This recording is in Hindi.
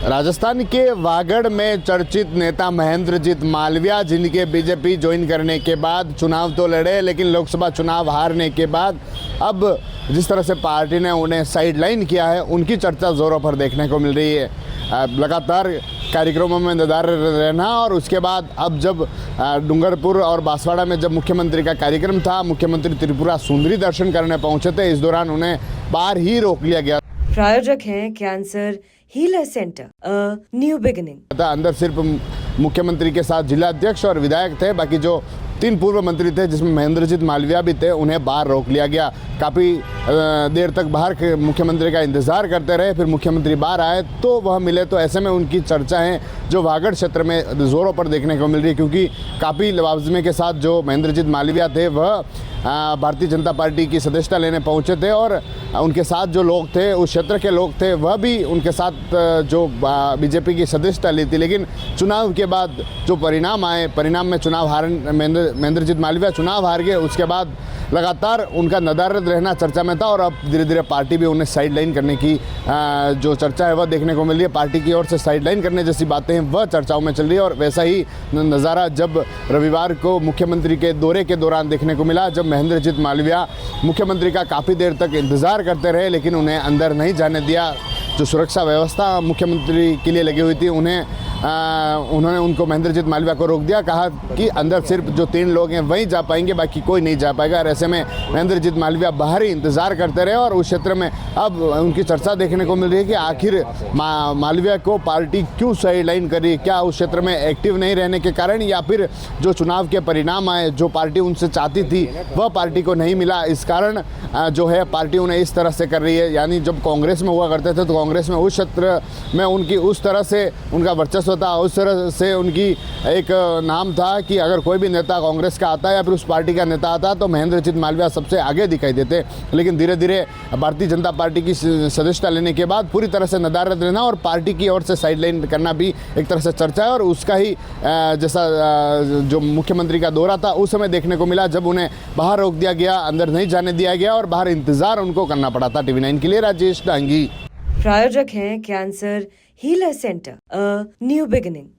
राजस्थान के वागड़ में चर्चित नेता महेंद्रजीत मालविया, जिनके बीजेपी ज्वाइन करने के बाद चुनाव तो लड़े, लेकिन लोकसभा चुनाव हारने के बाद अब जिस तरह से पार्टी ने उन्हें साइडलाइन किया है, उनकी चर्चा जोरों पर देखने को मिल रही है। लगातार कार्यक्रमों में निराधार रहना और उसके बाद अब जब डूंगरपुर और बांसवाड़ा में जब मुख्यमंत्री का कार्यक्रम था, मुख्यमंत्री त्रिपुरा सुंदरी दर्शन करने पहुंचे थे। इस दौरान उन्हें बाहर ही रोक लिया गया। प्रायोजक हैं cancer healer centre, new beginning. अंदर सिर्फ मुख्यमंत्री के साथ जिला अध्यक्ष और विधायक थे, बाकी जो 3 पूर्व मंत्री थे जिसमें महेंद्रजीत मालविया भी थे, उन्हें बाहर रोक लिया गया। काफ़ी देर तक बाहर मुख्यमंत्री का इंतजार करते रहे, फिर मुख्यमंत्री बाहर आए तो वह मिले। तो ऐसे में उनकी चर्चाएं जो वागड़ क्षेत्र में ज़ोरों पर देखने को मिल रही है, क्योंकि काफ़ी लवाजमे के साथ जो महेंद्रजीत मालविया थे वह भारतीय जनता पार्टी की सदस्यता लेने पहुंचे थे और उनके साथ जो लोग थे, उस क्षेत्र के लोग थे, वह भी उनके साथ जो बीजेपी की सदस्यता ली थी। लेकिन चुनाव के बाद जो परिणाम आए, परिणाम में चुनाव महेंद्रजीत मालविया चुनाव हार गए। उसके बाद लगातार उनका नदारद रहना चर्चा में था और अब धीरे धीरे पार्टी भी उन्हें साइडलाइन करने की जो चर्चा है वह देखने को मिल रही है। पार्टी की ओर से साइडलाइन करने जैसी बातें हैं वह चर्चाओं में चल रही है और वैसा ही नज़ारा जब रविवार को मुख्यमंत्री के दौरे के दौरान देखने को मिला, जब महेंद्रजीत मालविया मुख्यमंत्री का काफ़ी देर तक इंतज़ार करते रहे, लेकिन उन्हें अंदर नहीं जाने दिया। जो सुरक्षा व्यवस्था मुख्यमंत्री के लिए लगी हुई थी, उन्होंने उनको महेंद्रजीत मालविया को रोक दिया। कहा कि अंदर सिर्फ जो 3 लोग हैं वहीं जा पाएंगे, बाकी कोई नहीं जा पाएगा। और ऐसे में महेंद्रजीत मालविया बाहर ही इंतज़ार करते रहे और उस क्षेत्र में अब उनकी चर्चा देखने को मिल रही है कि आखिर मालविया को पार्टी क्यों साइडलाइन करी। क्या उस क्षेत्र में एक्टिव नहीं रहने के कारण, या फिर जो चुनाव के परिणाम आए, जो पार्टी उनसे चाहती थी वह पार्टी को नहीं मिला, इस कारण जो है पार्टी उन्हें इस तरह से कर रही है। यानी जब कांग्रेस में हुआ करते थे तो कांग्रेस में उस क्षेत्र में उनकी उस तरह से उनका वर्चस्व था, उस तरह से उनकी एक नाम था कि अगर कोई भी नेता कांग्रेस का आता है या फिर उस पार्टी का नेता आता तो महेंद्रजीत मालविया सबसे आगे दिखाई देते। लेकिन धीरे धीरे भारतीय जनता पार्टी की सदस्यता लेने के बाद पूरी तरह से नदारद रहना और पार्टी की ओर से साइडलाइन करना भी एक तरह से चर्चा है। और उसका ही जैसा जो मुख्यमंत्री का दौरा था उस समय देखने को मिला, जब उन्हें बाहर रोक दिया गया, अंदर नहीं जाने दिया गया और बाहर इंतजार उनको करना पड़ा था। TV9 के लिए राजेश डांगी। प्रायोजक हैं cancer healer centre, new beginning.